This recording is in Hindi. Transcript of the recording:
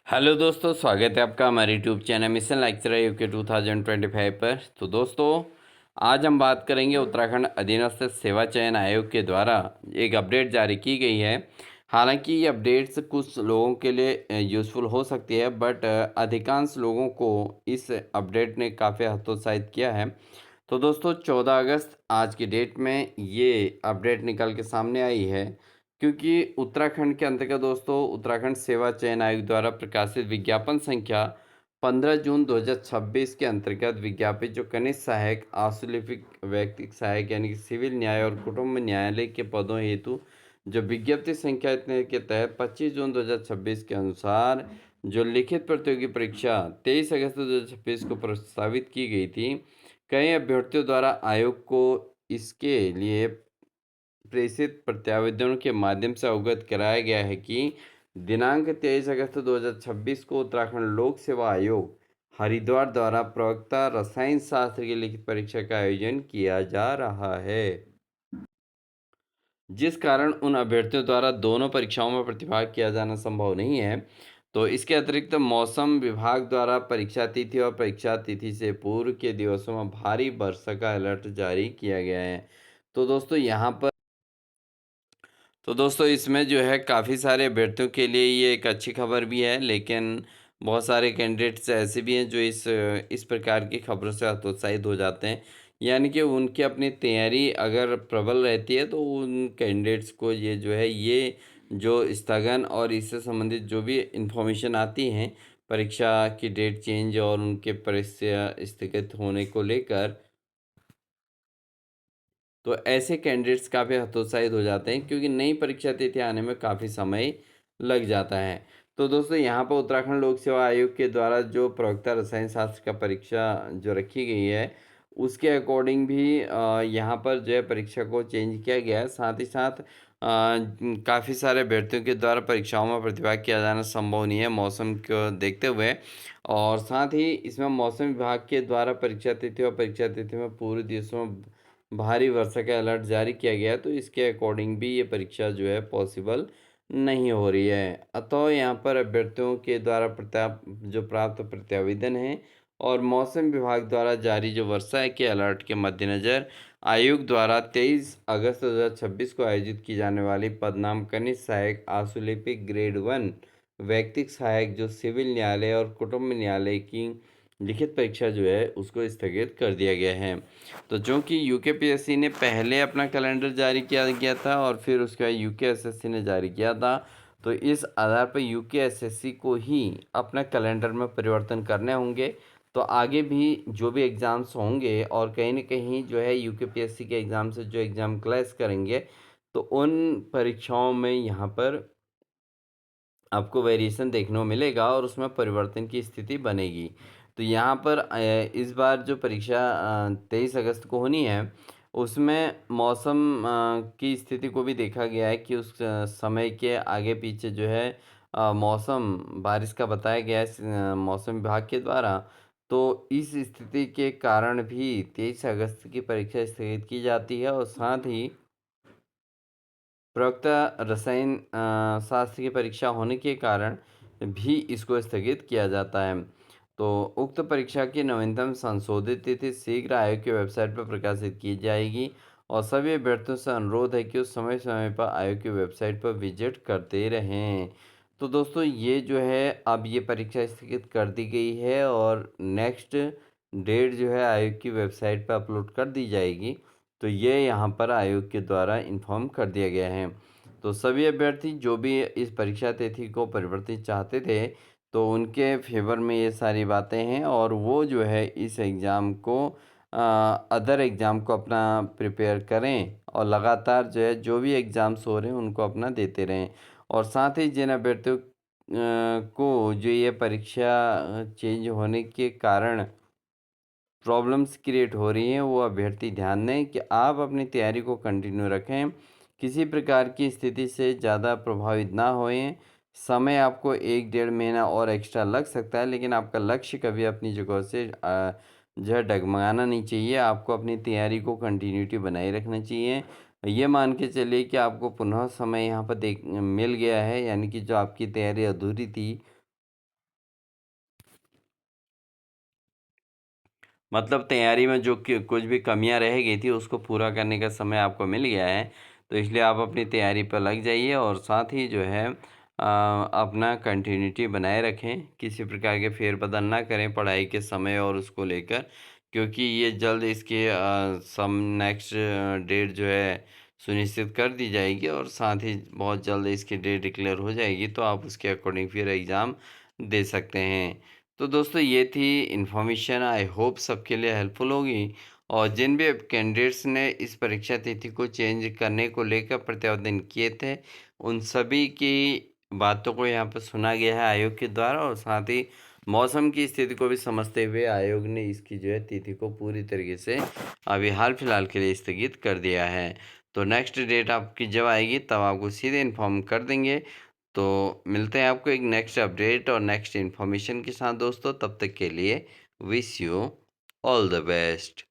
हेलो दोस्तों, स्वागत है आपका हमारे YouTube channel mission lecturer UK 2025 पर। तो दोस्तों, आज हम बात करेंगे उत्तराखंड अधीनस्थ सेवा चयन आयोग के द्वारा एक अपडेट जारी की गई है। हालांकि ये अपडेट्स कुछ लोगों के लिए यूज़फुल हो सकती है, बट अधिकांश लोगों को इस अपडेट ने काफ़ी हतोत्साहित किया है। तो दोस्तों, 14 अगस्त आज की डेट में ये अपडेट निकल के सामने आई है, क्योंकि उत्तराखंड के अंतर्गत दोस्तों उत्तराखंड सेवा चयन आयोग द्वारा प्रकाशित विज्ञापन संख्या 15 जून 2026 के अंतर्गत विज्ञापित जो कनिष्ठ सहायक आशुलिपिक व्यक्तिक सहायक यानी कि सिविल न्याय और कुटुंब न्यायालय के पदों हेतु जो विज्ञप्ति संख्या इतने के तहत 25 जून 2026 के अनुसार जो लिखित प्रतियोगी परीक्षा 23 अगस्त 2026 को प्रस्तावित की गई थी, कई अभ्यर्थियों द्वारा आयोग को इसके लिए प्रेषित प्रत्यावेदनों के माध्यम से अवगत कराया गया है कि दिनांक 23 अगस्त 2026 को उत्तराखंड लोक सेवा आयोग हरिद्वार द्वारा प्रवक्ता रसायन शास्त्र की लिखित परीक्षा का आयोजन किया जा रहा है, जिस कारण उन अभ्यर्थियों द्वारा दोनों परीक्षाओं में प्रतिभाग किया जाना संभव नहीं है। तो इसके अतिरिक्त मौसम विभाग द्वारा परीक्षा तिथि और परीक्षा तिथि से पूर्व के दिवसों में भारी वर्षा का अलर्ट जारी किया गया है। तो दोस्तों यहाँ पर इसमें जो है काफ़ी सारे अभ्यर्थियों के लिए ये एक अच्छी खबर भी है, लेकिन बहुत सारे कैंडिडेट्स ऐसे भी हैं जो इस प्रकार की खबरों से हतोत्साहित हो जाते हैं। यानी कि उनकी अपनी तैयारी अगर प्रबल रहती है तो उन कैंडिडेट्स को ये जो है ये जो स्थगन और इससे संबंधित जो भी इन्फॉर्मेशन आती हैं परीक्षा की डेट चेंज और उनके परीक्षा स्थगित होने को लेकर, तो ऐसे कैंडिडेट्स काफ़ी हतोत्साहित हो जाते हैं, क्योंकि नई परीक्षा तिथि आने में काफ़ी समय लग जाता है। तो दोस्तों, यहाँ पर उत्तराखंड लोक सेवा आयोग के द्वारा जो प्रवक्ता रसायन शास्त्र का परीक्षा जो रखी गई है, उसके अकॉर्डिंग भी यहाँ पर जो है परीक्षा को चेंज किया गया है। साथ ही साथ काफ़ी सारे अभ्यर्थियों के द्वारा परीक्षाओं में प्रतिभाग किया जाना संभव नहीं है मौसम को देखते हुए, और साथ ही इसमें मौसम विभाग के द्वारा परीक्षा तिथि और परीक्षा तिथि में पूरे देशों में भारी वर्षा का अलर्ट जारी किया गया है, तो इसके अकॉर्डिंग भी ये परीक्षा जो है पॉसिबल नहीं हो रही है। अतः यहाँ पर अभ्यर्थियों के द्वारा जो प्राप्त प्रत्यावेदन हैं और मौसम विभाग द्वारा जारी जो वर्षा के अलर्ट के मद्देनज़र आयोग द्वारा 23 अगस्त 2026 को आयोजित की जाने वाली पदनाम कनिष्ठ सहायक आशुलिपिक ग्रेड 1 व्यक्तिक सहायक जो सिविल न्यायालय और कुटुंब न्यायालय की लिखित परीक्षा जो है उसको स्थगित कर दिया गया है। तो जो कि यूकेपीएससी ने पहले अपना कैलेंडर जारी किया गया था और फिर उसके बाद यूकेएसएससी ने जारी किया था, तो इस आधार पर यूकेएसएससी को ही अपना कैलेंडर में परिवर्तन करने होंगे। तो आगे भी जो भी एग्ज़ाम्स होंगे और कहीं न कहीं जो है यूकेपीएससी के एग्ज़ाम से जो एग्ज़ाम क्लैश करेंगे, तो उन परीक्षाओं में यहाँ पर आपको वेरिएशन देखने को मिलेगा और उसमें परिवर्तन की स्थिति बनेगी। तो यहाँ पर इस बार जो परीक्षा 23 अगस्त को होनी है, उसमें मौसम की स्थिति को भी देखा गया है कि उस समय के आगे-पीछे जो है मौसम बारिश का बताया गया है मौसम विभाग के द्वारा। तो इस स्थिति के कारण भी 23 अगस्त की परीक्षा स्थगित की जाती है और साथ ही प्रवक्ता रसायन शास्त्र की परीक्षा होने के कारण भी इसको स्थगित किया जाता है। तो उक्त परीक्षा की नवीनतम संशोधित तिथि शीघ्र आयोग की वेबसाइट पर प्रकाशित की जाएगी और सभी अभ्यर्थियों से अनुरोध है कि उस समय समय पर आयोग की वेबसाइट पर विजिट करते रहें। तो दोस्तों, ये जो है अब ये परीक्षा स्थगित कर दी गई है और नेक्स्ट डेट जो है आयोग की वेबसाइट पर अपलोड कर दी जाएगी। तो ये यहाँ पर आयोग के द्वारा इन्फॉर्म कर दिया गया है। तो सभी अभ्यर्थी जो भी इस परीक्षा तिथि को परिवर्तित चाहते थे, तो उनके फेवर में ये सारी बातें हैं और वो जो है इस एग्ज़ाम को अदर एग्ज़ाम को अपना प्रिपेयर करें और लगातार जो है जो भी एग्ज़ाम्स हो रहे हैं उनको अपना देते रहें। और साथ ही जिन अभ्यर्थियों को जो ये परीक्षा चेंज होने के कारण प्रॉब्लम्स क्रिएट हो रही हैं, वो अभ्यर्थी ध्यान दें कि आप अपनी तैयारी को कंटिन्यू रखें, किसी प्रकार की स्थिति से ज़्यादा प्रभावित ना होएं। समय आपको 1 डेढ़ महीना और एक्स्ट्रा लग सकता है, लेकिन आपका लक्ष्य कभी अपनी जगह से जो है डगमगाना नहीं चाहिए। आपको अपनी तैयारी को कंटिन्यूटी बनाए रखना चाहिए। ये मान के चलिए कि आपको पुनः समय यहाँ पर मिल गया है, यानी कि जो आपकी तैयारी अधूरी थी मतलब तैयारी में जो कि कुछ भी कमियां रह गई थी उसको पूरा करने का समय आपको मिल गया है। तो इसलिए आप अपनी तैयारी पर लग जाइए और साथ ही जो है अपना कंटिन्यूटी बनाए रखें, किसी प्रकार के फेरबदल ना करें पढ़ाई के समय और उसको लेकर, क्योंकि ये जल्द इसके सम नेक्स्ट डेट जो है सुनिश्चित कर दी जाएगी और साथ ही बहुत जल्द इसकी डेट डिक्लेयर हो जाएगी, तो आप उसके अकॉर्डिंग फिर एग्ज़ाम दे सकते हैं। तो दोस्तों ये थी इन्फॉर्मेशन, आई होप सबके लिए हेल्पफुल होगी। और जिन भी कैंडिडेट्स ने इस परीक्षा तिथि को चेंज करने को लेकर प्रत्यावर्तन किए थे, उन सभी की बातों को यहाँ पर सुना गया है आयोग के द्वारा, और साथ ही मौसम की स्थिति को भी समझते हुए आयोग ने इसकी जो है तिथि को पूरी तरीके से अभी हाल फिलहाल के लिए स्थगित कर दिया है। तो नेक्स्ट डेट आपकी जब आएगी तब आपको सीधे इन्फॉर्म कर देंगे। तो मिलते हैं आपको एक नेक्स्ट अपडेट और नेक्स्ट इन्फॉर्मेशन के साथ दोस्तों, तब तक के लिए wish you all the best.